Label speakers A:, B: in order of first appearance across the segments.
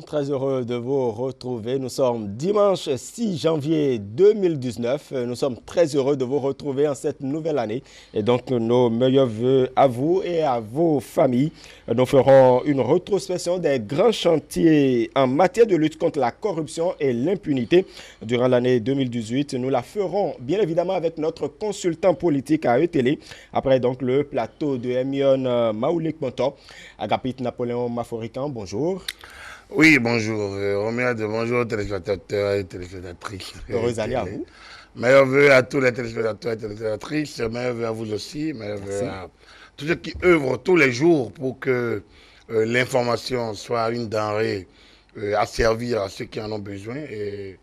A: Très heureux de vous retrouver. Nous sommes dimanche 6 janvier 2019. Nous sommes très heureux de vous retrouver en cette nouvelle année. Et donc, nos meilleurs voeux à vous et à vos familles. Nous ferons une rétrospection des grands chantiers en matière de lutte contre la corruption et l'impunité durant l'année 2018. Nous la ferons bien évidemment avec notre consultant politique à ETélé. Après donc le plateau de Emion Maoulik Monto, Agapit Napoléon Maforican. Bonjour.
B: Oui, bonjour. Romuald, bonjour téléspectateurs et téléspectatrices.
A: Heureuse année à vous.
B: Meilleurs vœux à tous les téléspectateurs et téléspectatrices. Meilleurs vœux à vous aussi. Meilleurs vœux à tous ceux qui œuvrent tous les jours pour que l'information soit une denrée à servir à ceux qui en ont besoin. Et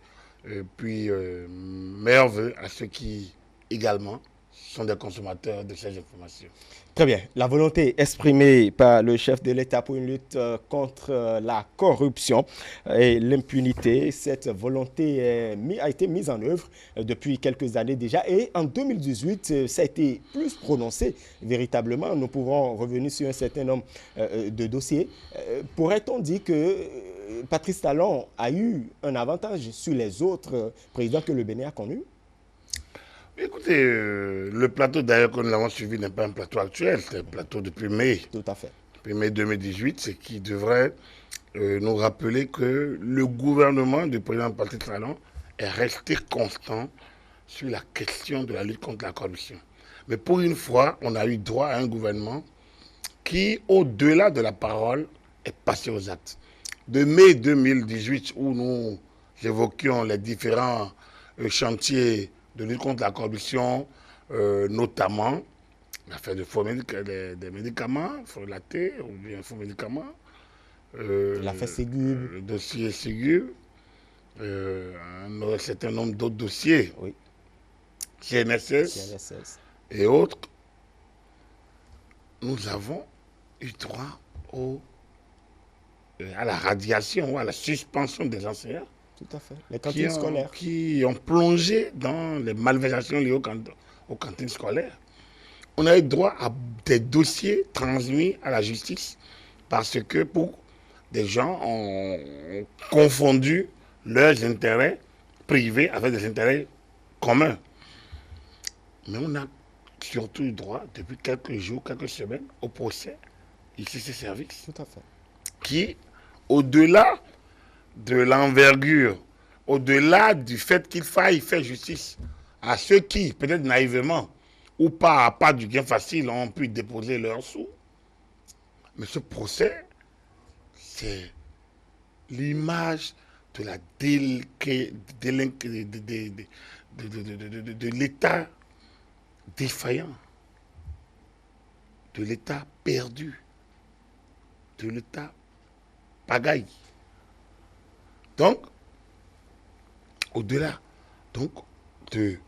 B: puis, meilleurs vœux à ceux qui également sont des consommateurs de ces informations.
A: Très bien. La volonté exprimée par le chef de l'État pour une lutte contre la corruption et l'impunité, cette volonté a été mise en œuvre depuis quelques années déjà. Et en 2018, ça a été plus prononcé véritablement. Nous pouvons revenir sur un certain nombre de dossiers. Pourrait-on dire que Patrice Talon a eu un avantage sur les autres présidents que le Bénin a connus?
B: Écoutez, le plateau d'ailleurs que nous avons suivi n'est pas un plateau actuel, c'est un plateau depuis mai.
A: Tout à fait.
B: Depuis mai 2018, ce qui devrait nous rappeler que le gouvernement du président Patrice Talon est resté constant sur la question de la lutte contre la corruption. Mais pour une fois, on a eu droit à un gouvernement qui, au-delà de la parole, est passé aux actes. De mai 2018, où nous évoquions les différents chantiers de lutte contre la corruption, notamment l'affaire de des médicaments, faux latés ou bien faux médicaments,
A: L'affaire Ségur.
B: le dossier Ségur, un certain nombre d'autres dossiers,
A: Oui.
B: CNSS
A: CNSS.
B: et autres, nous avons eu droit à la radiation ou à la suspension des enseignants
A: Tout à fait. Les cantines scolaires.
B: qui ont plongé dans les malversations liées aux cantines scolaires. On a eu droit à des dossiers transmis à la justice parce que des gens ont confondu leurs intérêts privés avec des intérêts communs. Mais on a surtout eu droit, depuis quelques jours, quelques semaines, au procès ici ces services
A: Tout à fait.
B: qui, au-delà de l'envergure, au-delà du fait qu'il faille faire justice à ceux qui, peut-être naïvement, ou pas du gain facile, ont pu déposer leurs sous. Mais ce procès, c'est l'image de la de l'État défaillant, de l'État perdu, de l'État pagaille. Donc, au-delà de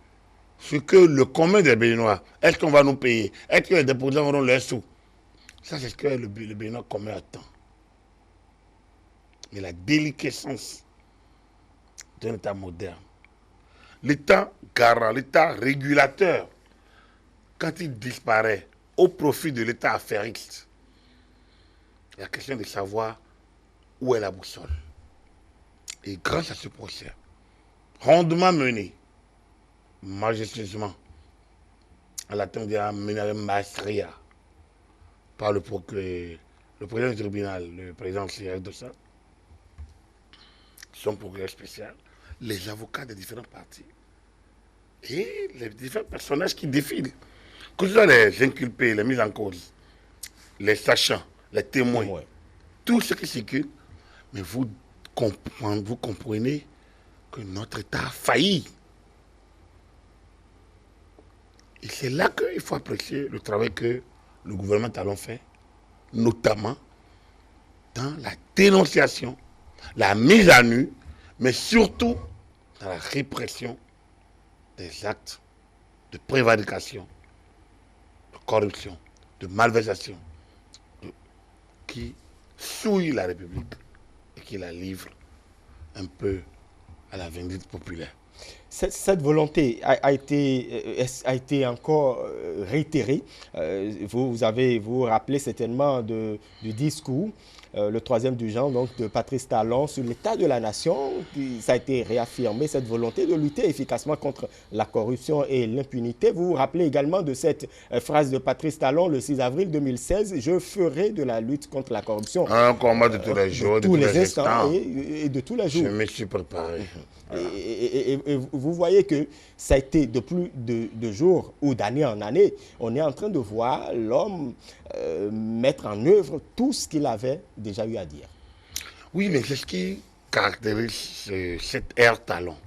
B: ce que le commun des Béninois, est-ce qu'on va nous payer? Est-ce que les déposants auront leurs sous? Ça, c'est ce que le Béninois commun attend. Mais la déliquescence d'un État moderne, l'État garant, l'État régulateur, quand il disparaît au profit de l'État affairiste, il y a question de savoir où est la boussole. Et grâce à ce procès, rondement mené, majestueusement, à la tête de la maestria, par le président du tribunal, le président Cyril Dossa, son procureur spécial, les avocats des différents partis et les différents personnages qui défilent. Que ce soit les inculpés, les mis en cause, les sachants, les témoins, tout ce qui circule, mais vous comprenez que notre État a failli. Et c'est là qu'il faut apprécier le travail que le gouvernement Talon fait, notamment dans la dénonciation, la mise à nu, mais surtout dans la répression des actes de prévarication, de corruption, de malversation, qui souillent la République et qui la livrent un peu à la vindicte populaire.
A: cette volonté a été encore réitérée. Vous vous rappelez certainement du discours, le troisième du genre, donc de Patrice Talon sur l'état de la nation. Ça a été réaffirmé, cette volonté de lutter efficacement contre la corruption et l'impunité. Vous vous rappelez également de cette phrase de Patrice Talon le 6 avril 2016, « Je ferai de la lutte contre la corruption
B: un combat de tous les jours,
A: de tous les instants
B: instants.
A: Et de tous les jours. »
B: Je me suis préparé.
A: Voilà. Et vous voyez que ça a été de plus de jours ou d'année en année, on est en train de voir l'homme mettre en œuvre tout ce qu'il avait déjà eu à dire.
B: Oui, mais c'est ce qui caractérise cette ère talent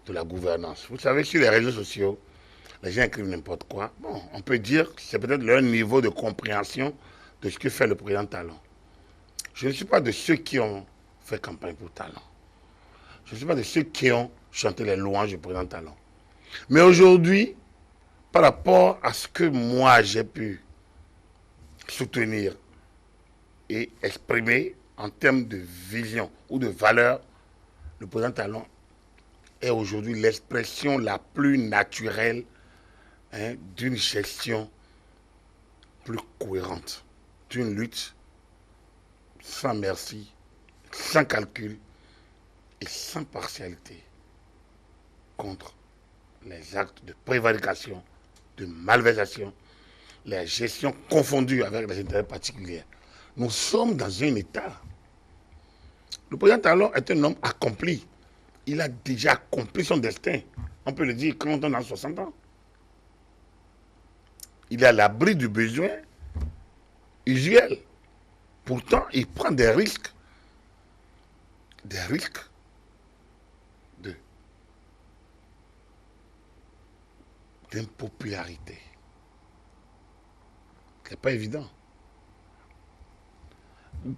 B: de la gouvernance. Vous savez, sur les réseaux sociaux, les gens écrivent n'importe quoi. Bon, on peut dire que c'est peut-être leur niveau de compréhension de ce que fait le président Talon. Je ne suis pas de ceux qui ont fait campagne pour Talon. Je ne suis pas de ceux qui ont chanté les louanges du président Talon. Mais aujourd'hui, par rapport à ce que moi j'ai pu soutenir et exprimer en termes de vision ou de valeur, le président Talon est aujourd'hui l'expression la plus naturelle d'une gestion plus cohérente, d'une lutte sans merci, sans calcul et sans partialité contre les actes de prévarication, de malversation, la gestion confondue avec les intérêts particuliers. Nous sommes dans un état. Le président Talon est un homme accompli. Il a déjà accompli son destin. On peut le dire quand on a 60 ans. Il est à l'abri du besoin usuel. Pourtant, il prend des risques d'impopularité. C'est pas évident.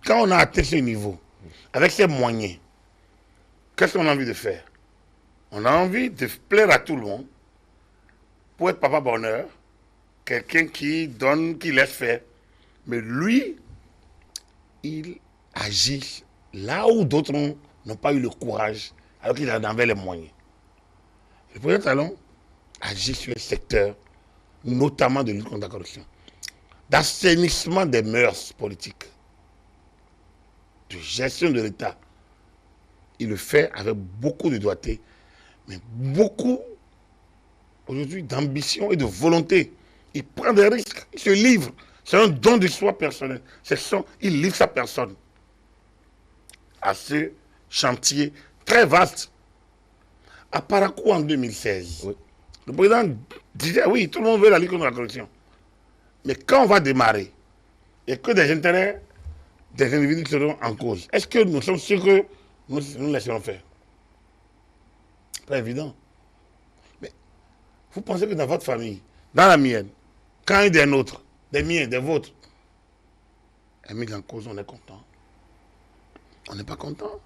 B: Quand on a atteint ce niveau, avec ces moyens, qu'est-ce qu'on a envie de faire? On a envie de plaire à tout le monde pour être papa bonheur, quelqu'un qui donne, qui laisse faire. Mais lui, il agit là où d'autres n'ont pas eu le courage, alors qu'il en avait les moyens. Le président Talon agit sur un secteur, notamment de lutte contre la corruption, d'assainissement des mœurs politiques, de gestion de l'État. Il le fait avec beaucoup de doigté, mais beaucoup, aujourd'hui, d'ambition et de volonté. Il prend des risques, il se livre. C'est un don de soi personnel. Il livre sa personne à ce chantier très vaste. À Parakou en 2016, oui, le président disait, oui, tout le monde veut la lutte contre la corruption. Mais quand on va démarrer, et que des intérêts des individus seront en cause, est-ce que nous sommes sûrs que nous laisserons faire? Pas évident. Mais vous pensez que dans votre famille, dans la mienne, quand il y a des nôtres, des miens, des vôtres, est mis en cause, on est content. On n'est pas content.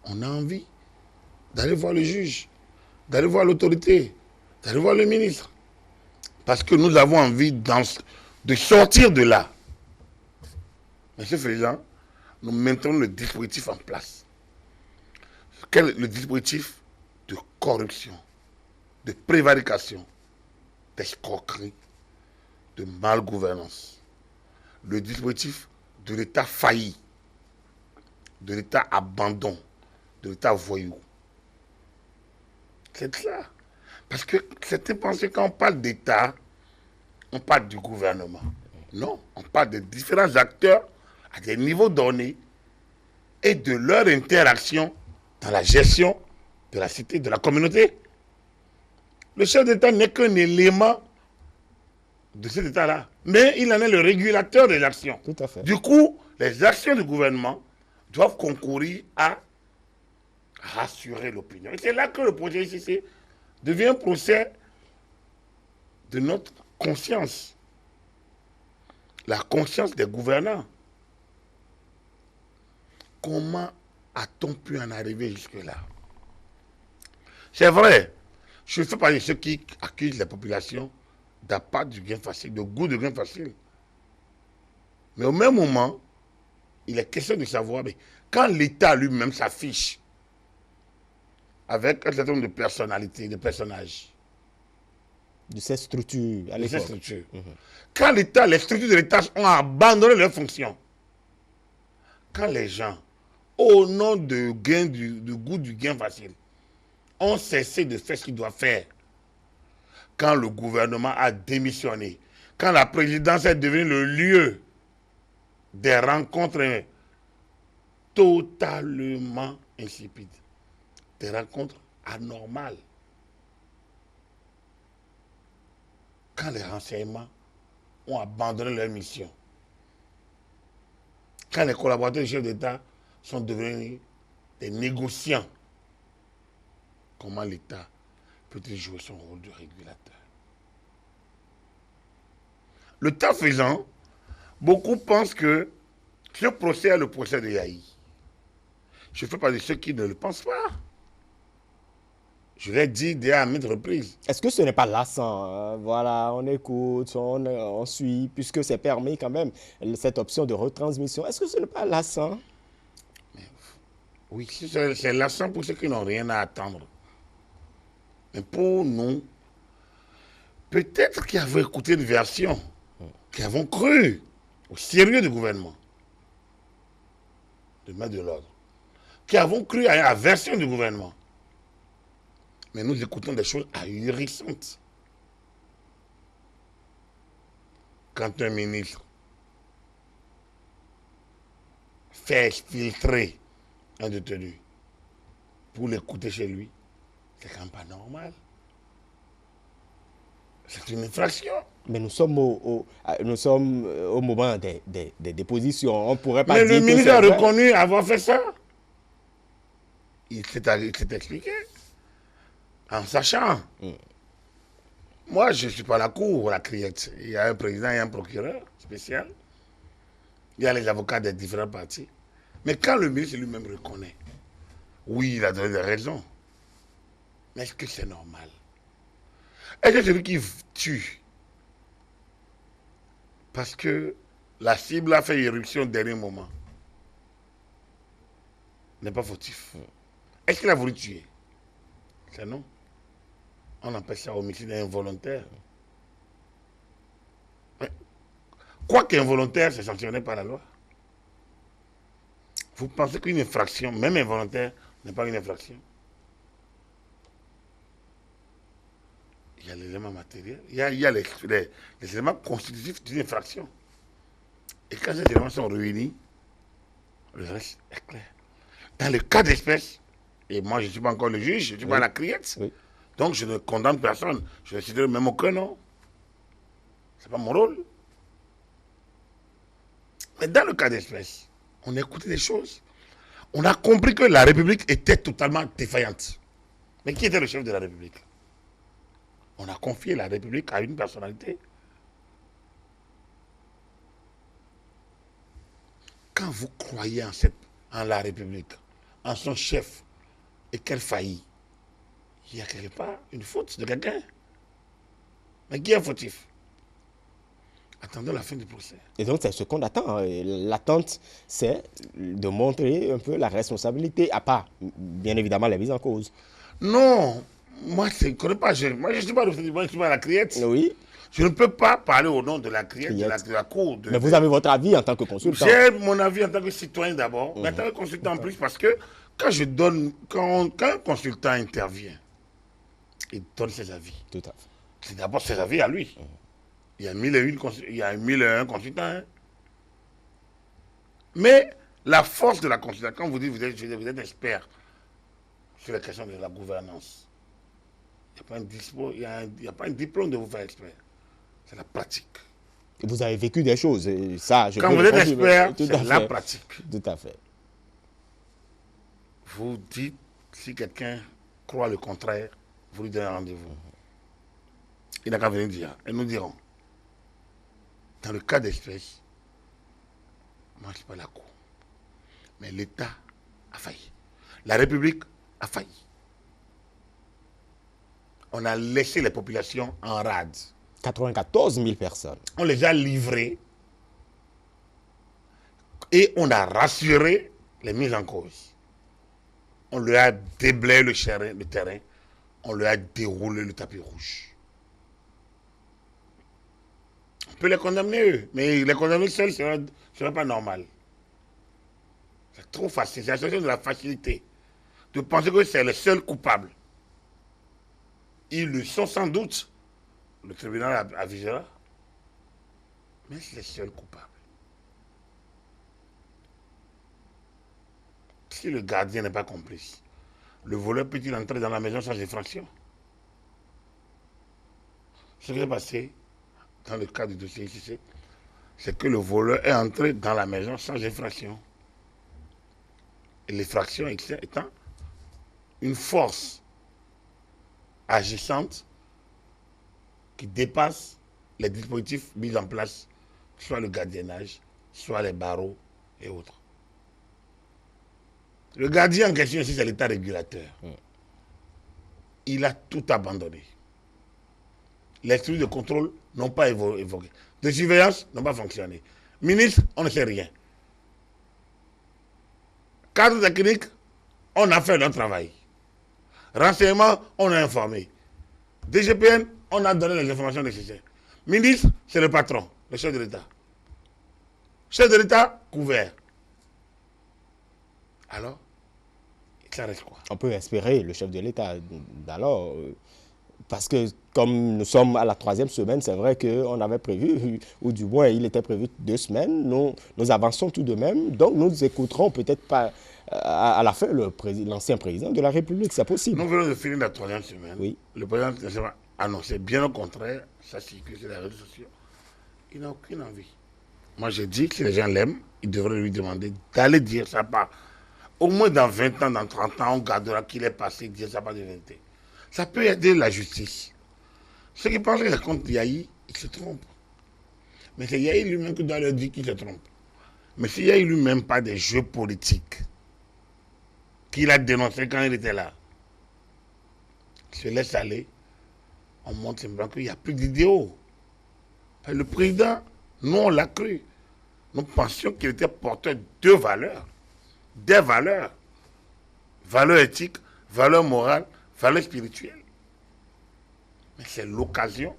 B: On a envie d'aller voir le juge, d'aller voir l'autorité, d'aller voir le ministre. Parce que nous avons envie de sortir de là. Mais ce faisant, nous maintenons le dispositif en place. Quel est le dispositif de corruption, de prévarication, d'escroquerie, de malgouvernance. Le dispositif de l'État failli, de l'État abandon, de l'État voyou. C'est ça. Parce que certains pensent que quand on parle d'État, on parle du gouvernement. Non, on parle de différents acteurs à des niveaux donnés et de leur interaction dans la gestion de la cité, de la communauté. Le chef d'État n'est qu'un élément de cet État-là, mais il en est le régulateur des actions.
A: Tout à fait.
B: Du coup, les actions du gouvernement doivent concourir à rassurer l'opinion. Et c'est là que le projet ICC devient un procès de notre conscience. La conscience des gouvernants. Comment a-t-on pu en arriver jusque-là? C'est vrai, je ne fais pas de ceux qui accusent la population d'appât du gain facile, de goût de gain facile. Mais au même moment, il est question de savoir, mais quand l'État lui-même s'affiche avec un certain nombre de personnalités, de personnages.
A: De ces structures à
B: De ces
A: l'époque.
B: structures. Quand l'État, les structures de l'État ont abandonné leurs fonctions, quand les gens, au nom du goût du gain facile, ont cessé de faire ce qu'ils doivent faire, quand le gouvernement a démissionné, quand la présidence est devenue le lieu des rencontres totalement insipides, des rencontres anormales, quand les renseignements ont abandonné leur mission, quand les collaborateurs du chef d'État sont devenus des négociants, comment l'État peut-il jouer son rôle de régulateur? Le temps faisant, beaucoup pensent que ce procès est le procès de Yahi. Je fais partie de ceux qui ne le pensent pas. Je l'ai dit déjà à maintes reprises.
A: Est-ce que ce n'est pas lassant, hein? Voilà, on écoute, on suit, puisque c'est permis quand même, cette option de retransmission. Est-ce que ce n'est pas lassant?
B: Oui, c'est lassant pour ceux qui n'ont rien à attendre. Mais pour nous, peut-être qui avons écouté une version, qui avons cru au sérieux du gouvernement, de mettre de l'ordre, qui avons cru à la version du gouvernement. Mais nous écoutons des choses ahurissantes. Quand un ministre fait exfiltrer un détenu pour l'écouter chez lui, c'est quand même pas normal. C'est une infraction.
A: Mais nous sommes au moment des dépositions. On pourrait pas
B: Mais
A: dire
B: le
A: que
B: ministre
A: c'est
B: a
A: vrai.
B: reconnu avoir fait ça. Il s'est expliqué. En sachant. Moi, je ne suis pas à la cour, la criette. Il y a un président et un procureur spécial. Il y a les avocats des différents partis. Mais quand le ministre lui-même reconnaît, oui, il a donné des raisons. Mais est-ce que c'est normal? Est-ce que celui qui tue, parce que la cible a fait irruption au dernier moment, n'est pas fautif? Est-ce qu'il a voulu tuer? C'est non. On appelle ça homicide involontaire. Quoi qu'involontaire, c'est sanctionné par la loi. Vous pensez qu'une infraction, même involontaire, n'est pas une infraction? Il y a l'élément matériel, il y a les éléments constitutifs d'une infraction. Et quand ces éléments sont réunis, le reste est clair. Dans le cas d'espèce, et moi je ne suis pas encore le juge, je ne suis pas la criette, donc je ne condamne personne, je ne citerai même aucun nom. Ce n'est pas mon rôle. Mais dans le cas d'espèce, on a écouté des choses. On a compris que la République était totalement défaillante. Mais qui était le chef de la République? On a confié la République à une personnalité. Quand vous croyez en la République, en son chef, et qu'elle faillit, il y a quelque part une faute de quelqu'un. Mais qui est fautif? Attendons la fin du procès.
A: Et donc, c'est ce qu'on attend. L'attente, c'est de montrer un peu la responsabilité, à part, bien évidemment, la mise en cause.
B: Non, moi, je ne connais pas. Moi, je ne suis pas la criette.
A: Oui.
B: Je ne peux pas parler au nom de la criette, de la cour.
A: Mais vous avez votre avis en tant que consultant.
B: J'ai mon avis en tant que citoyen d'abord, mais en tant que consultant en plus, parce que quand un consultant intervient, il donne ses avis.
A: Tout à fait.
B: C'est d'abord ses avis à lui. Il y a 1001 consultants. Hein. Mais la force de la consultation, quand vous dites que vous êtes expert sur la question de la gouvernance, il n'y a pas un diplôme de vous faire expert. C'est la pratique.
A: Et vous avez vécu des choses. Et ça, je
B: quand
A: peux
B: vous êtes expert, c'est la pratique.
A: Tout à fait.
B: Vous dites, si quelqu'un croit le contraire, vous lui donnez un rendez-vous. Il n'a qu'à venir dire. Et nous dirons. Dans le cas d'espèce, moi je ne suis pas la cour. Mais l'État a failli. La République a failli. On a laissé les populations en rade.
A: 94 000 personnes.
B: On les a livrées et on a rassuré les mises en cause. On lui a déblayé le terrain. On lui a déroulé le tapis rouge. On peut les condamner, eux. Mais les condamner seuls, ce ne sera pas normal. C'est trop facile. C'est la situation de la facilité. De penser que c'est le seul coupable. Ils le sont sans doute. Le tribunal avisera. Mais c'est le seul coupable. Si le gardien n'est pas complice, le voleur peut-il entrer dans la maison sans effraction? Ce qui s'est passé dans le cas du dossier ici, c'est que le voleur est entré dans la maison sans effraction. Et l'effraction étant une force agissante qui dépasse les dispositifs mis en place, soit le gardiennage, soit les barreaux et autres. Le gardien en question ici, c'est l'État régulateur. Il a tout abandonné. Les structures de contrôle n'ont pas évoqué. De surveillance n'ont pas fonctionné. Ministre, on ne sait rien. Cadre technique, on a fait notre travail. Renseignement, on a informé. DGPN, on a donné les informations nécessaires. Ministre, c'est le patron, le chef de l'État. Chef de l'État, couvert. Alors, ça reste quoi?
A: On peut espérer le chef de l'État. Alors, parce que comme nous sommes à la 3e semaine, c'est vrai qu'on avait prévu, ou du moins il était prévu 2 semaines, nous avançons tout de même, donc nous écouterons peut-être pas à la fin l'ancien président de la République, c'est possible.
B: Nous venons de finir la 3e semaine.
A: Oui.
B: Le président a annoncé, bien au contraire, ça circule sur les réseaux sociaux. Il n'a aucune envie. Moi j'ai dit que si les gens l'aiment, ils devraient lui demander d'aller dire sa part. Au moins dans 20 ans, dans 30 ans, on gardera qu'il est passé, dire sa part de vérité. Ça peut aider la justice. Ceux qui pensent qu'ils contre Yahi, ils se trompent. Mais c'est Yahi lui-même qui doit leur dire qu'il se trompe. Mais si Yahi lui-même pas des jeux politiques qu'il a dénoncés quand il était là, il se laisse aller, on montre simplement qu'il n'y a plus d'idéaux. Le président, nous on l'a cru. Nous pensions qu'il était porteur de valeurs. Des valeurs. Valeurs éthiques, valeurs morales, valeurs spirituelles. Mais c'est l'occasion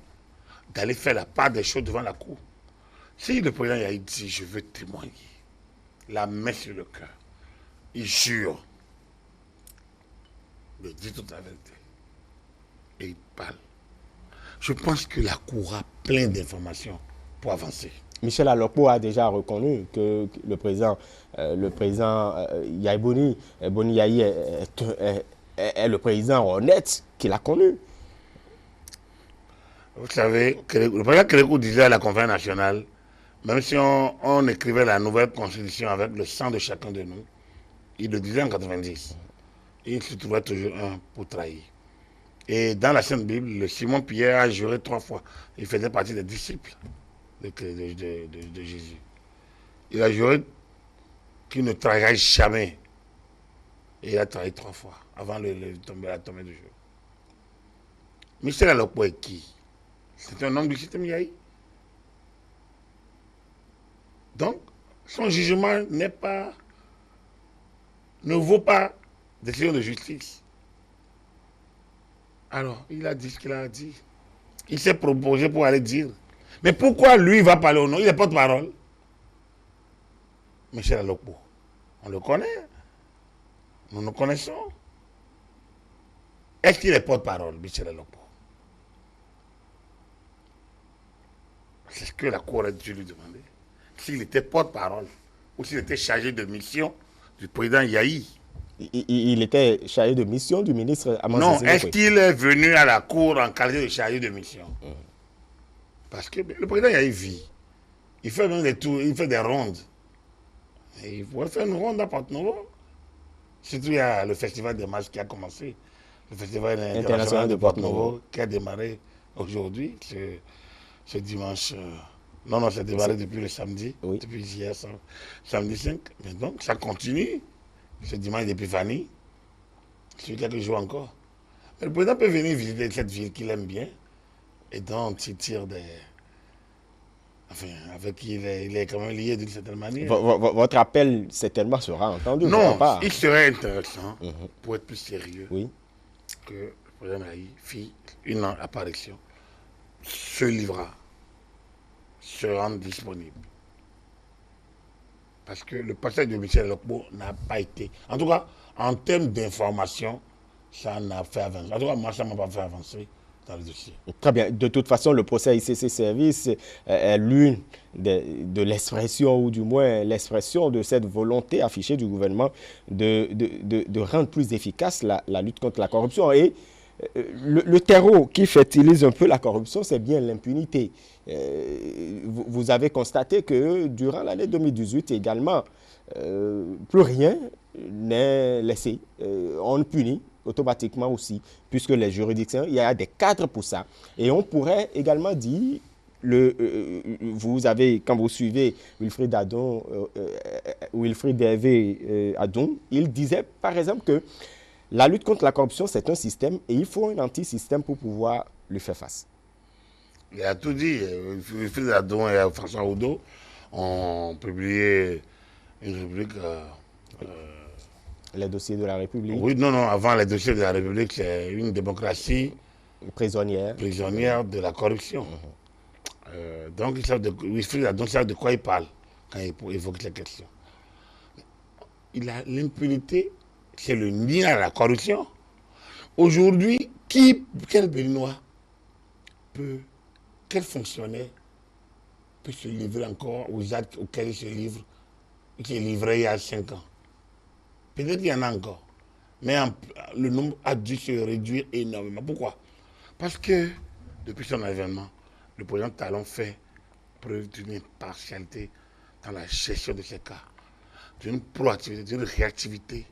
B: d'aller faire la part des choses devant la cour. Si le président Yahi dit, je veux témoigner, la main sur le cœur, il jure de dire toute la vérité. Et il parle. Je pense que la cour a plein d'informations pour avancer.
A: Michel Alokpo a déjà reconnu que le président Yahi Boni Yahi est le président honnête qu'il a connu.
B: Vous savez, le président Kérékou disait à la conférence nationale, même si on écrivait la nouvelle constitution avec le sang de chacun de nous, il le disait en 90. Il se trouvait toujours un pour trahir. Et dans la Sainte Bible, le Simon Pierre a juré 3 fois. Il faisait partie des disciples de Jésus. Il a juré qu'il ne trahirait jamais. Et il a trahi 3 fois avant la tombée du jour. Michel Alokpo est qui? C'est un homme du système Yahi. Donc, son jugement ne vaut pas décision de justice. Alors, il a dit ce qu'il a dit. Il s'est proposé pour aller dire. Mais pourquoi lui va parler au nom? Il est porte-parole. Michel Alokpo, on le connaît. Nous nous connaissons. Est-ce qu'il est porte-parole, Michel Alokpo? C'est ce que la Cour a dû lui demander. S'il était porte-parole ou s'il était chargé de mission du président Yahi.
A: Il était chargé de mission du ministre Aman
B: Non,
A: Seseke.
B: est-ce qu'il est venu à la Cour en qualité de chargé de mission? Parce que le président Yahi vit. Il fait même des tours, il fait des rondes. Et il pourrait faire une ronde à Porte-Novo. Surtout, il y a le festival des matchs qui a commencé. Le festival international de Porte-Novo qui a démarré aujourd'hui, ce dimanche. Non, c'est démarré depuis le samedi,
A: oui.
B: Depuis hier, samedi 5. Mais donc, ça continue. Ce dimanche d'Épiphanie, sur quelques jours encore. Mais le président peut venir visiter cette ville qu'il aime bien et dont il tire Enfin, avec qui il est quand même lié d'une certaine manière.
A: Votre appel certainement sera entendu.
B: Non, il serait intéressant, pour être plus sérieux,
A: oui,
B: que le président Naï fit une apparition, se livra, se rende disponible. Parce que le passage de Michel Lokbo n'a pas été... En tout cas, en termes d'information, ça n'a fait avancer. En tout cas, moi, ça ne m'a pas fait avancer dans le dossier.
A: Très bien. De toute façon, le procès ICC Service est l'une de l'expression, ou du moins l'expression de cette volonté affichée du gouvernement de rendre plus efficace la lutte contre la corruption. Et le terreau qui fertilise un peu la corruption, c'est bien l'impunité. Vous avez constaté que durant l'année 2018 également, plus rien n'est laissé. On punit automatiquement aussi, puisque les juridictions, il y a des cadres pour ça. Et on pourrait également dire, vous avez, quand vous suivez Wilfried Adon, Wilfried Hervé Adon, il disait par exemple que la lutte contre la corruption, c'est un système et il faut un anti-système pour pouvoir lui faire face.
B: Il a tout dit. Wilfried Adon et François Oudot ont publié une rubrique...
A: les dossiers de la République.
B: Oui, non, avant les dossiers de la République, c'est une démocratie
A: prisonnière
B: de la corruption. Donc, Wilfried Adon sait de quoi il parle quand il évoque ces questions. Il a l'impunité, c'est le lien à la corruption. Aujourd'hui, quel Béninois quel fonctionnaire peut se livrer encore aux actes auxquels il s'est livré il y a 5 ans? Peut-être qu'il y en a encore. Mais le nombre a dû se réduire énormément. Pourquoi? Parce que depuis son avènement, le président Talon fait preuve d'une impartialité dans la gestion de ces cas, d'une proactivité, d'une réactivité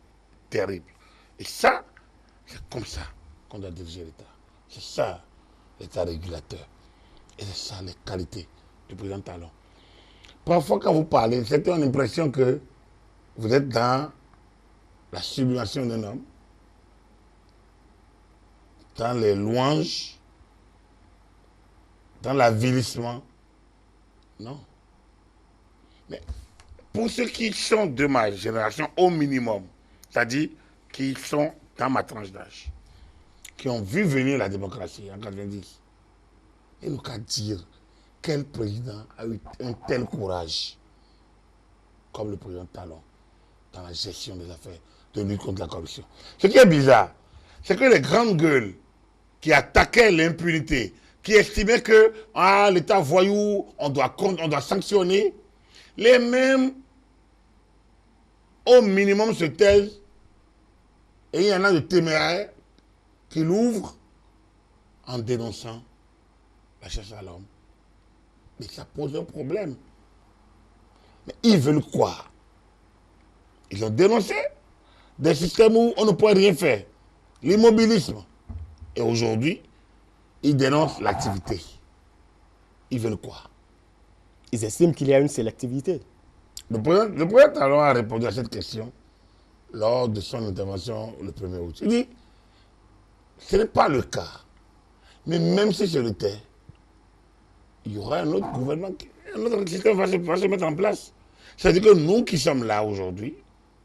B: terrible. Et ça, c'est comme ça qu'on doit diriger l'État. C'est ça, l'État régulateur. Et c'est ça, les qualités du président Talon. Parfois, quand vous parlez, certains ont l'impression que vous êtes dans la sublimation d'un homme, dans les louanges, dans l'avilissement. Non. Mais pour ceux qui sont de ma génération au minimum, c'est-à-dire qui sont dans ma tranche d'âge, qui ont vu venir la démocratie en 90, il n'y a qu'à dire quel président a eu un tel courage comme le président Talon dans la gestion des affaires de lutte contre la corruption. Ce qui est bizarre, c'est que les grandes gueules qui attaquaient l'impunité, qui estimaient que l'État voyou, on doit sanctionner, les mêmes, au minimum, se taisent, et il y en a de téméraires qui l'ouvrent en dénonçant la chasse à l'homme. Mais ça pose un problème. Mais ils veulent quoi? Ils ont dénoncé des systèmes où on ne peut rien faire. L'immobilisme. Et aujourd'hui, ils dénoncent l'activité. Ils veulent quoi?
A: Ils estiment qu'il y a une sélectivité.
B: Le président Talon a répondu à cette question lors de son intervention le 1er août. Il dit, ce n'est pas le cas. Mais même si je l'étais, il y aura un autre gouvernement, un autre système va se mettre en place. C'est-à-dire que nous qui sommes là aujourd'hui,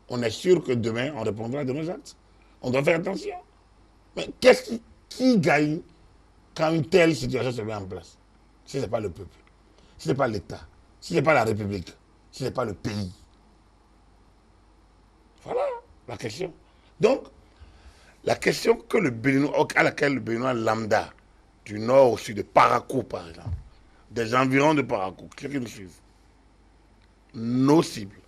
B: on est sûr que demain, on répondra de nos actes. On doit faire attention. Mais qui gagne quand une telle situation se met en place? Si ce n'est pas le peuple, si ce n'est pas l'État, si ce n'est pas la République, si ce n'est pas le pays. Voilà la question. Donc, la question à laquelle le Béninois lambda, du nord au sud, de Parakou par exemple, des environs de Parakou, ceux qui nous suivent, nos cibles,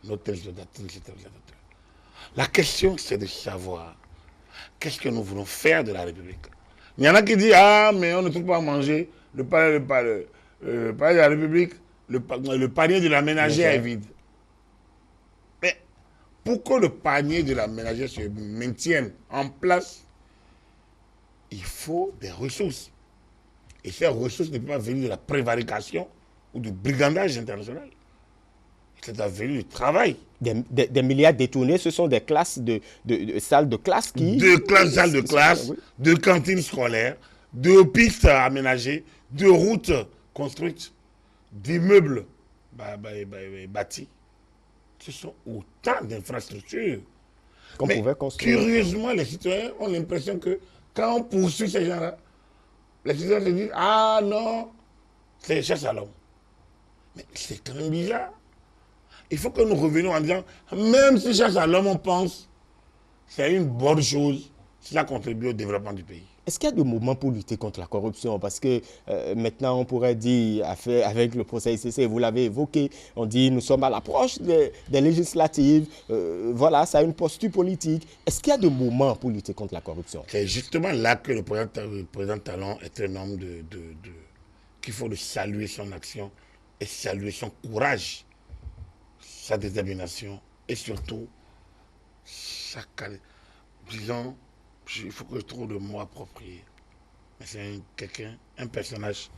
B: nos téléspectateurs. La question, c'est de savoir qu'est-ce que nous voulons faire de la République. Il y en a qui disent, mais on ne trouve pas à manger, le palais de la République, le panier de la ménagère est vide. Mais pour que le panier de la ménagère se maintienne en place, il faut des ressources. Et ces ressources ne peuvent pas venir de la prévarication ou du brigandage international. C'est venir du travail.
A: Des milliards détournés, ce sont des classes de salles de classe qui...
B: Salles de classe, oui. De cantines scolaires, de pistes aménagées, de routes construites, d'immeubles bâtis. Ce sont autant d'infrastructures.
A: Qu'on pouvait construire.
B: Curieusement, les citoyens ont l'impression que quand on poursuit ces gens-là, les citoyens se disent, ah non, c'est chasse à l'homme. Mais c'est quand même bizarre. Il faut que nous revenions en disant, même si chasse à l'homme, on pense, c'est une bonne chose, cela contribue au développement du pays.
A: Est-ce qu'il y a des moments pour lutter contre la corruption? Parce que maintenant, on pourrait dire, avec le procès ICC, vous l'avez évoqué, on dit nous sommes à l'approche des législatives. Voilà, ça a une posture politique. Est-ce qu'il y a des moments pour lutter contre la corruption?
B: C'est justement là que le président Talon est un homme qu'il faut le saluer son action et saluer son courage, sa détermination et surtout disons, il faut que je trouve le mot approprié. Mais c'est quelqu'un, un personnage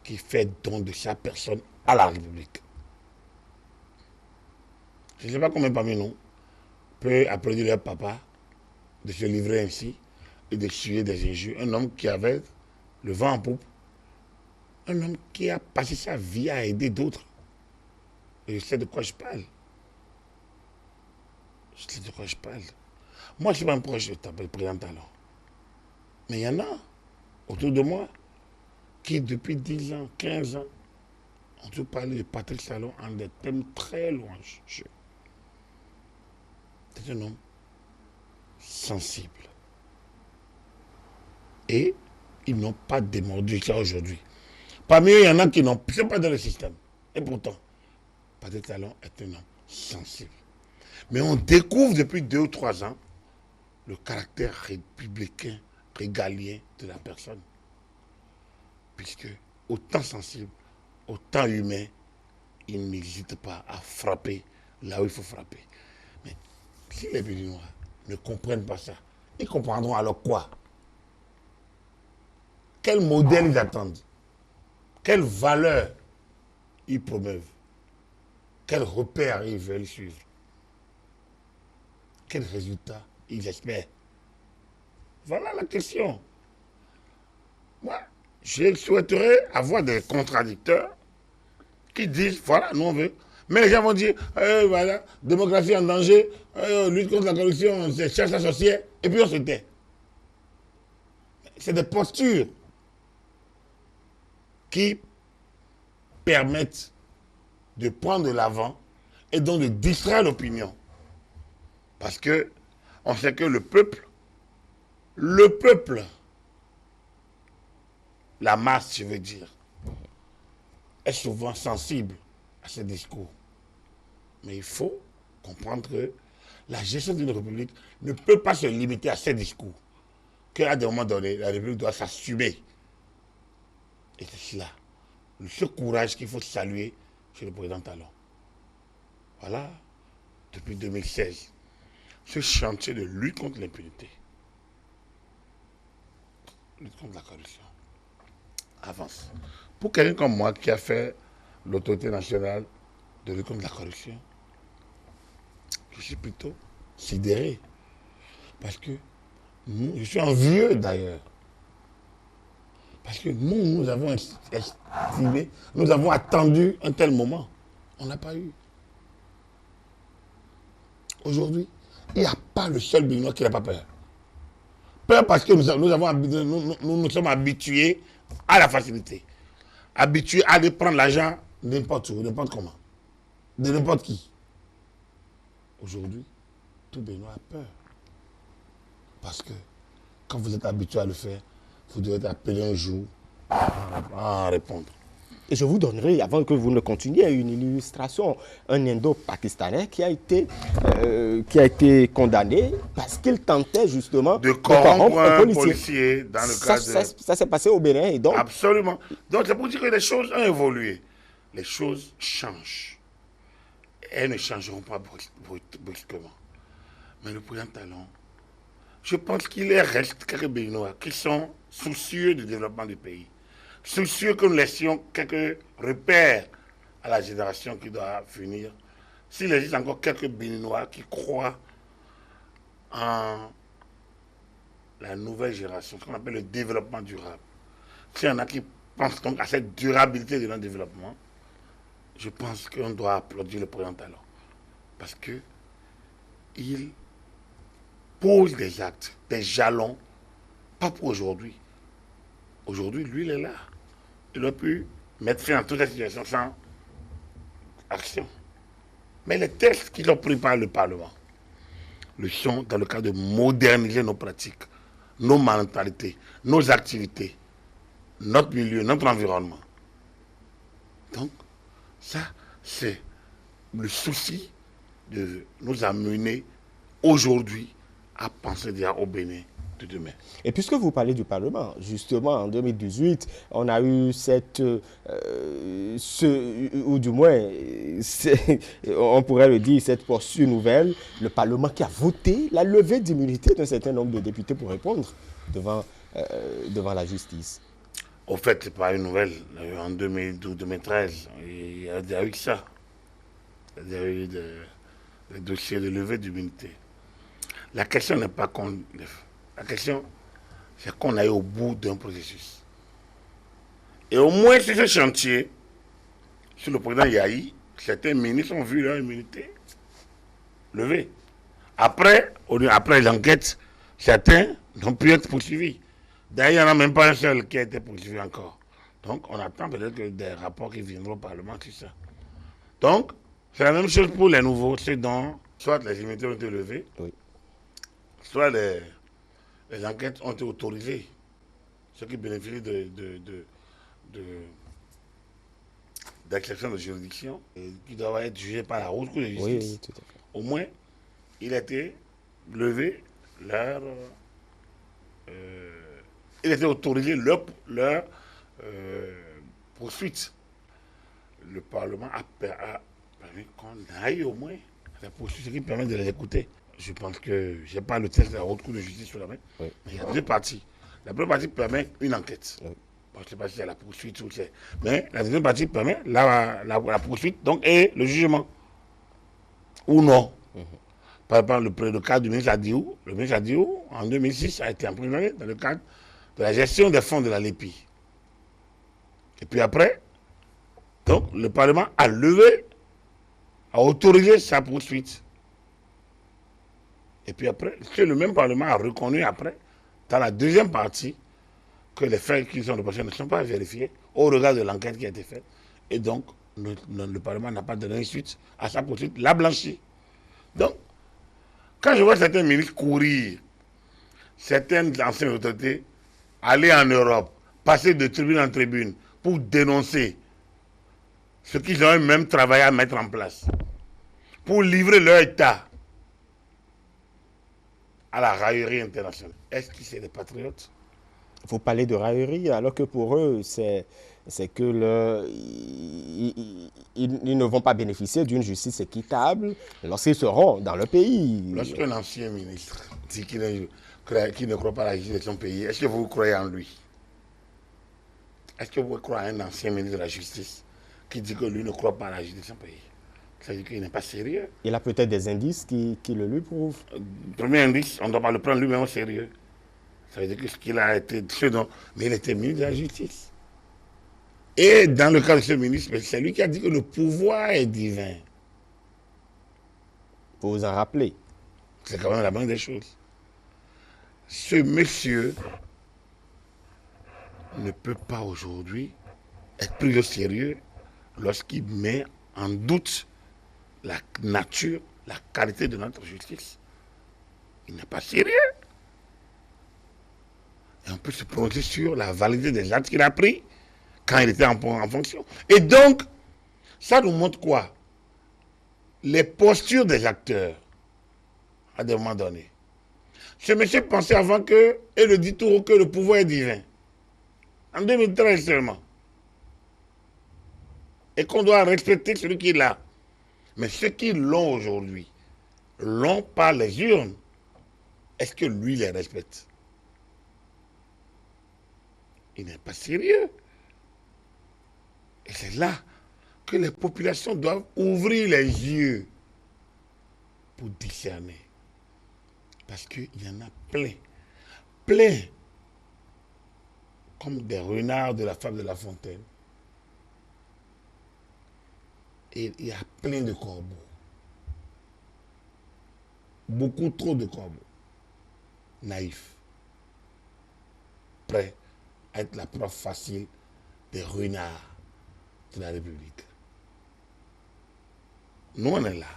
B: qui fait don de sa personne à la République. Je ne sais pas combien parmi nous peut applaudir leur papa de se livrer ainsi et de suer des injures. Un homme qui avait le vent en poupe, un homme qui a passé sa vie à aider d'autres. Et je sais de quoi je parle. Je sais de quoi je parle. Moi, je ne suis pas un proche de président Talon. Mais il y en a autour de moi qui, depuis 10 ans, 15 ans, ont tout parlé de Patrice Talon en des thèmes très louanges. C'est un homme sensible. Et ils n'ont pas démordu ça aujourd'hui. Parmi eux, il y en a qui n'ont pas dans le système. Et pourtant, Patrice Talon est un homme sensible. Mais on découvre depuis 2 ou 3 ans le caractère républicain, régalien de la personne. Puisque, autant sensible, autant humain, il n'hésite pas à frapper là où il faut frapper. Mais si les Béninois ne comprennent pas ça, ils comprendront alors quoi? Quel modèle ils attendent? Quelle valeur ils promeuvent? Quel repère ils veulent suivre? Quel résultat ils espèrent? Voilà la question. Moi, je souhaiterais avoir des contradicteurs qui disent, voilà, nous on veut. Mais les gens vont dire, voilà, démocratie en danger, lutte contre la corruption, c'est chasse à sorcière, et puis on se tait. C'est des postures qui permettent de prendre de l'avant et donc de distraire l'opinion. Parce que on sait que le peuple, la masse, je veux dire, est souvent sensible à ces discours. Mais il faut comprendre que la gestion d'une république ne peut pas se limiter à ces discours. Qu'à des moments donnés, la république doit s'assumer. Et c'est cela, ce courage qu'il faut saluer chez le président Talon. Voilà, depuis 2016, ce chantier de lutte contre l'impunité, lutte contre la corruption, avance. Pour quelqu'un comme moi qui a fait l'autorité nationale de lutte contre la corruption, je suis plutôt sidéré. Parce que je suis envieux d'ailleurs. Parce que nous avons estimé, nous avons attendu un tel moment. On n'a pas eu. Aujourd'hui, il n'y a pas le seul Béninois qui n'a pas peur. Peur parce que nous sommes habitués à la facilité. Habitués à aller prendre l'argent n'importe où, n'importe comment. De n'importe qui. Aujourd'hui, tout Béninois a peur. Parce que quand vous êtes habitué à le faire, vous devez être appelé un jour à répondre.
A: Et je vous donnerai, avant que vous ne continuiez, une illustration. Un Indo-Pakistanais qui a été condamné parce qu'il tentait justement
B: de corrompre un policier dans le cadre de...
A: Ça s'est passé au Bénin. Et donc...
B: Absolument. Donc c'est pour dire que les choses ont évolué. Les choses changent. Elles ne changeront pas brusquement. Mais le président Talon, je pense qu'il reste quelques Béninois qui sont soucieux du développement du pays. Soucieux que nous laissions quelques repères à la génération qui doit venir. S'il existe encore quelques Béninois qui croient en la nouvelle génération, ce qu'on appelle le développement durable. S'il y en a qui pense donc à cette durabilité de notre développement, je pense qu'on doit applaudir le président Talon. Parce qu'il pose des actes, des jalons, pas pour aujourd'hui. Aujourd'hui, lui, il est là. Il aurait pu mettre fin à toute la situation sans action. Mais les textes qui sont pris par le Parlement le sont dans le cadre de moderniser nos pratiques, nos mentalités, nos activités, notre milieu, notre environnement. Donc, ça, c'est le souci de nous amener aujourd'hui à penser déjà au Bénin de demain.
A: Et puisque vous parlez du Parlement, justement, en 2018, on a eu ou du moins, on pourrait le dire, cette posture nouvelle, le Parlement qui a voté la levée d'immunité d'un certain nombre de députés pour répondre devant la justice.
B: Au fait, ce n'est pas une nouvelle. En 2012-2013, il y a déjà eu ça. Il y a eu des dossiers de levée d'immunité. La question n'est pas qu'on lève. La question, c'est qu'on aille au bout d'un processus. Et au moins sur ce chantier, sur le président Yahi, certains ministres ont vu leur immunité levée. Après l'enquête, certains n'ont pu être poursuivis. D'ailleurs, il n'y en a même pas un seul qui a été poursuivi encore. Donc, on attend peut-être que des rapports qui viendront au Parlement sur ça. Donc, c'est la même chose pour les nouveaux, ceux dont soit les immunités ont été levées, oui, soit les enquêtes ont été autorisées. Ceux qui bénéficient d'exception de juridiction, qui doivent être jugés par la haute cour de justice. Oui, oui, tout à fait. Au moins, il a été levé il a été autorisé leur poursuite. Le Parlement a permis qu'on aille au moins à la poursuite, ce qui permet de les écouter. Je pense que je n'ai pas le texte de la haute cour de justice sur la main, oui, mais il y a deux parties. La première partie permet une enquête. Oui. Bon, je ne sais pas si c'est la poursuite ou c'est. Mais la deuxième partie permet la poursuite donc, et le jugement. Ou non. Par exemple, le cas du ministre Adiou. Le ministre Adiou, en 2006, a été emprisonné dans le cadre de la gestion des fonds de la LEPI. Et puis après, donc, le Parlement a autorisé sa poursuite. Et puis après, le même Parlement a reconnu après, dans la deuxième partie, que les faits qui sont reprochés ne sont pas vérifiés au regard de l'enquête qui a été faite. Et donc, le Parlement n'a pas donné suite à sa poursuite, l'a blanchi. Donc, quand je vois certains ministres courir, certaines anciennes autorités aller en Europe, passer de tribune en tribune pour dénoncer ce qu'ils ont même travaillé à mettre en place, pour livrer leur État à la raillerie internationale. Est-ce que c'est des patriotes?
A: Vous parlez de raillerie, alors que pour eux, c'est que ils ne vont pas bénéficier d'une justice équitable lorsqu'ils seront dans le pays.
B: Lorsqu'un ancien ministre dit qu'il ne croit pas à la justice de son pays, est-ce que vous croyez en lui? Est-ce que vous croyez à un ancien ministre de la Justice qui dit que lui ne croit pas à la justice de son pays? Ça veut dire qu'il n'est pas sérieux.
A: Il a peut-être des indices qui le lui prouvent.
B: Premier indice, on ne doit pas le prendre lui-même au sérieux. Ça veut dire que ce qu'il a été, mais il était ministre de la Justice. Et dans le cas de ce ministre, c'est lui qui a dit que le pouvoir est divin.
A: Pour vous en rappeler.
B: C'est quand même la moindre des choses. Ce monsieur ne peut pas aujourd'hui être pris au sérieux lorsqu'il met en doute la nature, la qualité de notre justice. Il n'est pas sérieux. Et on peut se prononcer sur la validité des actes qu'il a pris quand il était en fonction. Et donc, ça nous montre quoi? Les postures des acteurs à des moments donnés. Ce monsieur pensait avant que, et le dit tout haut, que le pouvoir est divin. En 2013 seulement. Et qu'on doit respecter celui qui l'a. Mais ceux qui l'ont aujourd'hui, l'ont par les urnes. Est-ce que lui les respecte? Il n'est pas sérieux. Et c'est là que les populations doivent ouvrir les yeux pour discerner. Parce qu'il y en a plein. Plein. comme des renards de la fable de La Fontaine. Et il y a plein de corbeaux. Beaucoup trop de corbeaux. Naïfs. Prêts à être la proie facile des renards de la République. Nous, on est là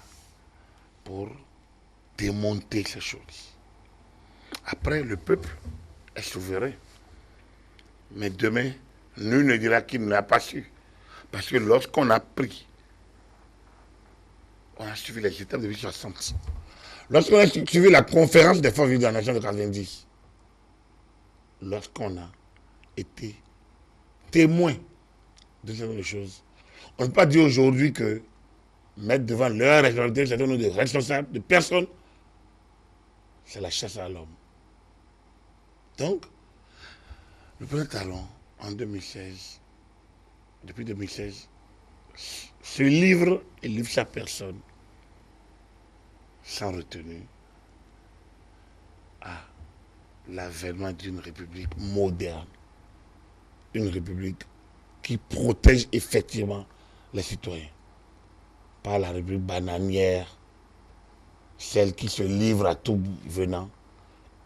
B: pour démonter ces choses. Après, le peuple est souverain. Mais demain, nul ne dira qu'il ne l'a pas su. Parce que lorsqu'on a pris, on a suivi les étapes depuis 60. Lorsqu'on a suivi la conférence des forces vives de la nation de 90, lorsqu'on a été témoin de ce genre de choses, on ne peut pas dire aujourd'hui que mettre devant leur responsabilité un certain nombre de responsables, de personnes, c'est la chasse à l'homme. Donc, le président Talon, en 2016, depuis 2016, se livre et livre sa personne sans retenue à l'avènement d'une république moderne, une république qui protège effectivement les citoyens, pas la république bananière, celle qui se livre à tout venant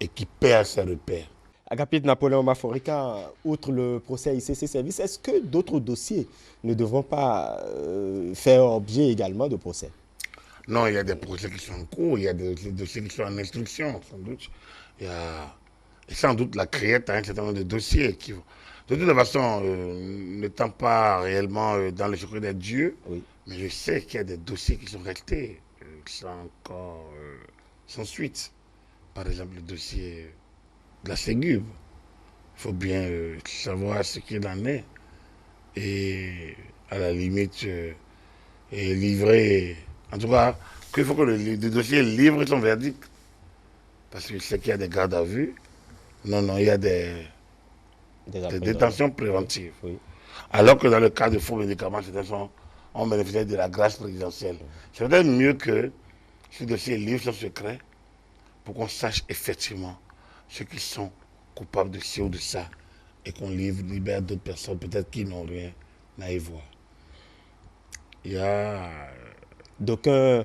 B: et qui perd ses repères.
A: Agapit Napoléon Maforika, outre le procès ICC Service, est-ce que d'autres dossiers ne devront pas faire objet également de procès?
B: Non, il y a des procès qui sont en cours, il y a des dossiers qui sont en instruction, sans doute. Il y a et sans doute la CRIET a un certain nombre de dossiers qui vont. De toute façon, n'étant pas réellement dans le secret des dieux, oui, mais je sais qu'il y a des dossiers qui sont restés, qui sont encore sans suite. Par exemple, le dossier de la Ségube. Il faut bien savoir ce qu'il en est. Et à la limite, livrer. En tout cas, qu'il faut que le dossier livre son verdict. Parce que je sais qu'il y a des gardes à vue. Non, il y a des détentions préventives. Oui. Alors que dans le cas de faux médicaments, on bénéficiait de la grâce présidentielle. C'est peut-être mieux que ce dossier livre son secret pour qu'on sache effectivement ceux qui sont coupables de ci ou de ça et qu'on libère d'autres personnes peut-être qui n'ont rien à y voir. Il y a...
A: D'aucuns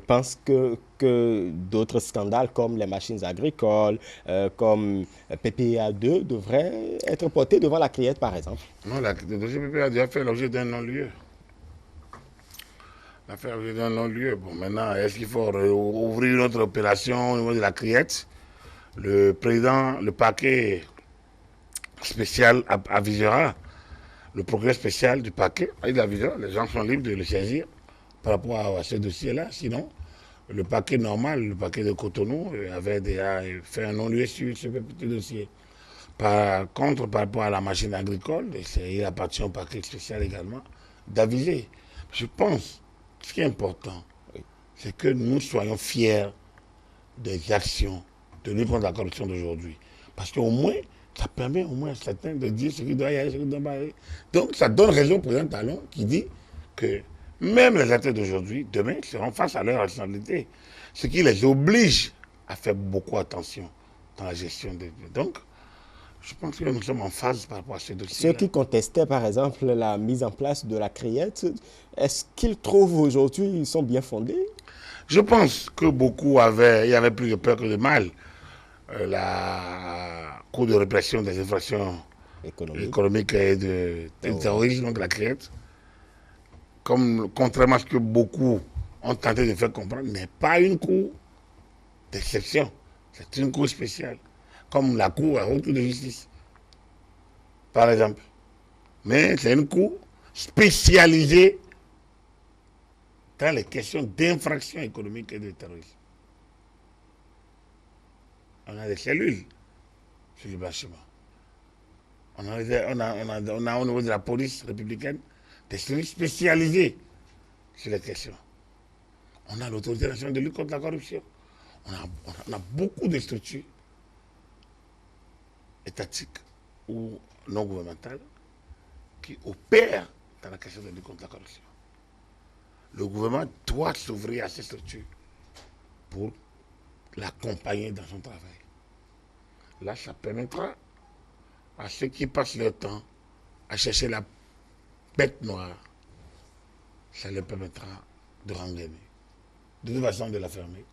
A: pensent que d'autres scandales comme les machines agricoles, comme PPA2 devraient être portés devant la CRIET par exemple.
B: Non, le dossier PPA2 a fait l'objet d'un non-lieu. A fait l'objet d'un non-lieu. Bon, maintenant, est-ce qu'il faut ouvrir une autre opération au niveau de la CRIET? Le président, le parquet spécial avisera, le progrès spécial du parquet, il avisera, les gens sont libres de le saisir par rapport à ce dossier-là. Sinon, le parquet normal, le parquet de Cotonou, avait déjà fait un non-lieu sur ce petit dossier. Par contre, par rapport à la machine agricole, il appartient au parquet spécial également d'aviser. Je pense que ce qui est important, c'est que nous soyons fiers des actions de lutte contre la corruption d'aujourd'hui. Parce qu'au moins, ça permet au moins à certains de dire ce qui doit y aller, ce qui doit pas y aller. Donc, ça donne raison au président Talon qui dit que même les acteurs d'aujourd'hui, demain, seront face à leur responsabilité. Ce qui les oblige à faire beaucoup attention dans la gestion des... Donc, je pense que nous sommes en phase par rapport à ce dossier.
A: Ceux qui contestaient, par exemple, la mise en place de la CRIET, est-ce qu'ils trouvent aujourd'hui qu'ils sont bien fondés?
B: Je pense que beaucoup il y avait plus de peur que de mal. La Cour de répression des infractions économiques et de terrorisme, donc la CRIET, contrairement à ce que beaucoup ont tenté de faire comprendre, n'est pas une cour d'exception. C'est une cour spéciale, comme la Cour à haute de justice, par exemple. Mais c'est une cour spécialisée dans les questions d'infraction économique et de terrorisme. On a des cellules sur le bâtiment. On a au niveau de la police républicaine des cellules spécialisées sur les questions. On a l'autorité nationale de lutte contre la corruption. On a beaucoup de structures étatiques ou non gouvernementales qui opèrent dans la question de lutte contre la corruption. Le gouvernement doit s'ouvrir à ces structures pour l'accompagner dans son travail. Là, ça permettra à ceux qui passent leur temps à chercher la bête noire, ça leur permettra de rengainer. De toute façon, de la fermer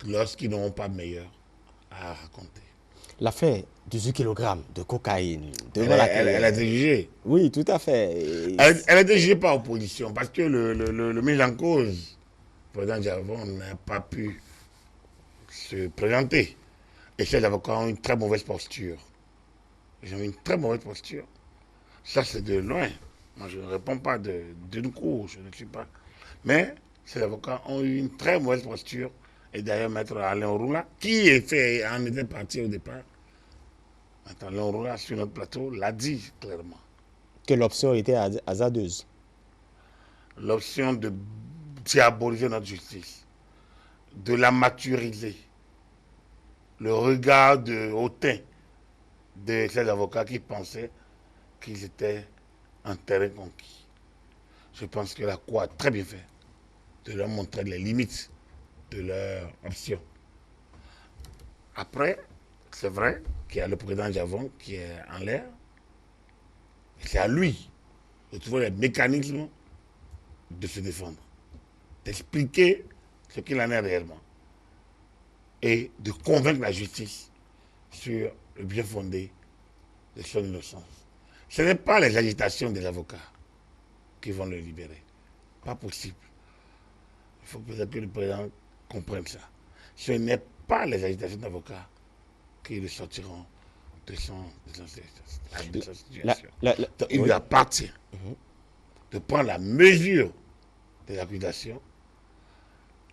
B: lorsqu'ils n'auront pas meilleur à raconter.
A: L'affaire 18 kg de cocaïne
B: Elle,
A: devant la
B: elle a été jugée.
A: Oui, tout à fait.
B: Elle a été jugée par opposition parce que le mise en cause, le président Javon, n'a pas pu se présenter. Et ces avocats ont une très mauvaise posture. Ils ont une très mauvaise posture. Ça, c'est de loin. Moi, je ne réponds pas d'une cour, je ne suis pas. Mais ces avocats ont eu une très mauvaise posture. Et d'ailleurs, maître Alain Roula, qui en était parti au départ, maître Alain Roula, sur notre plateau, l'a dit clairement.
A: Que l'option était hasardeuse.
B: L'option de diaboliser notre justice, de la maturiser, le regard hautain de ces avocats qui pensaient qu'ils étaient en terrain conquis. Je pense que la Cour a très bien fait de leur montrer les limites de leur option. Après, c'est vrai qu'il y a le président Javon qui est en l'air. C'est à lui de trouver les mécanismes de se défendre, d'expliquer ce qu'il en est réellement et de convaincre la justice sur le bien fondé de son innocence. Ce n'est pas les agitations des avocats qui vont le libérer. Pas possible. Il faut peut-être que le président comprenne ça. Ce n'est pas les agitations d'avocats qui le sortiront de sa situation. Donc, il lui appartient de prendre la mesure des accusations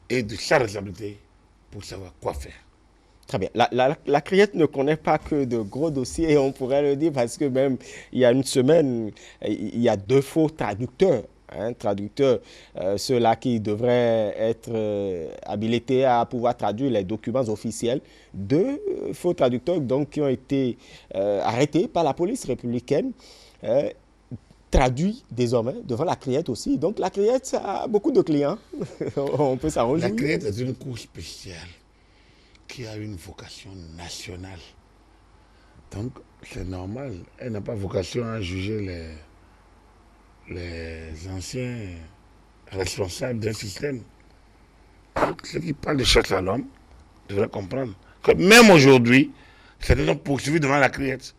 B: et de sa responsabilité pour savoir quoi faire.
A: Très bien. La criette ne connaît pas que de gros dossiers, on pourrait le dire, parce que même il y a une semaine, il y a 2 faux traducteurs. Ceux-là qui devraient être habilités à pouvoir traduire les documents officiels. 2 faux traducteurs donc, qui ont été arrêtés par la police républicaine, traduits désormais devant la criette aussi. Donc la criette a beaucoup de clients. On peut s'en réjouir.
B: La criette est une cour spéciale qui a une vocation nationale. Donc, c'est normal. Elle n'a pas vocation à juger les anciens responsables d'un système. Donc, ceux qui parlent de chasse à l'homme devraient comprendre que même aujourd'hui, certains sont poursuivis devant la criette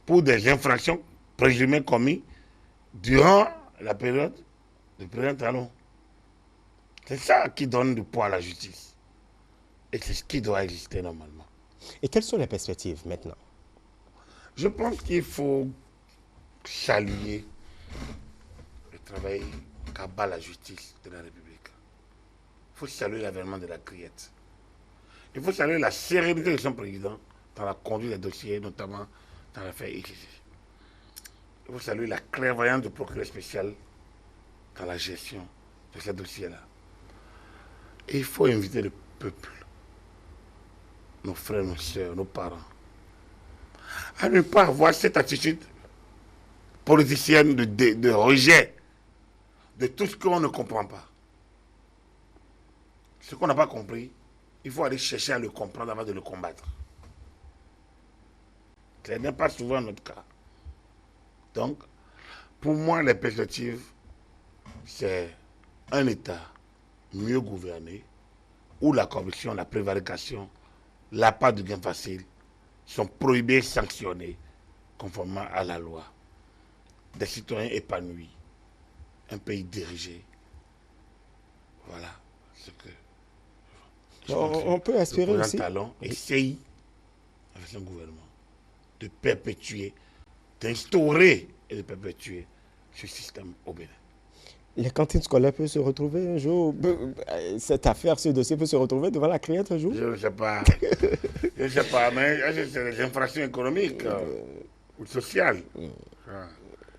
B: pour des infractions présumées commises durant la période du président Talon. C'est ça qui donne du poids à la justice. Et c'est ce qui doit exister normalement.
A: Et quelles sont les perspectives maintenant?
B: Je pense qu'il faut saluer le travail qu'abat la justice de la République. Il faut saluer l'avènement de la criette. Il faut saluer la sérénité de son président dans la conduite des dossiers, notamment dans l'affaire ICC. Il faut saluer la clairvoyance du procureur spécial dans la gestion de ces dossiers-là. Et il faut inviter le peuple, nos frères, nos soeurs, nos parents, à ne pas avoir cette attitude politicienne de rejet de tout ce qu'on ne comprend pas. Ce qu'on n'a pas compris, il faut aller chercher à le comprendre avant de le combattre. Ce n'est pas souvent notre cas. Donc, pour moi, les perspectives, c'est un État mieux gouverné, où la corruption, la prévarication, l'appât de gain facile sont prohibés et sanctionnés conformément à la loi. Des citoyens épanouis, un pays dirigé. Voilà ce que
A: on peut espérer
B: le
A: aussi.
B: président Talon essaye, avec son gouvernement, de perpétuer, d'instaurer et de perpétuer ce système au Bénin.
A: Les cantines scolaires peuvent se retrouver un jour. Cette affaire, ce dossier peut se retrouver devant la criette un jour.
B: Je ne sais pas. Je ne sais pas, mais c'est des infractions économiques ou sociales.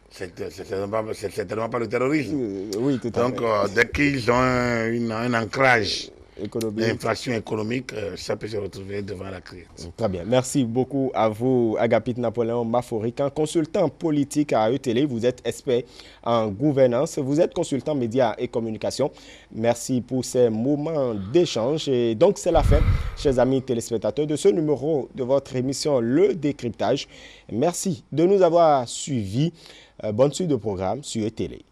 B: C'est certainement pas le terrorisme.
A: Oui, tout à
B: Donc, dès qu'ils ont un ancrage l'inflation économique, ça peut se retrouver devant la crise.
A: Très bien. Merci beaucoup à vous, Agapit Napoléon Maforican, consultant politique à AE-Télé. Vous êtes expert en gouvernance. Vous êtes consultant médias et communication. Merci pour ces moments d'échange. Et donc, c'est la fin, chers amis téléspectateurs, de ce numéro de votre émission Le Décryptage. Merci de nous avoir suivis. Bonne suite de programme sur AE-Télé.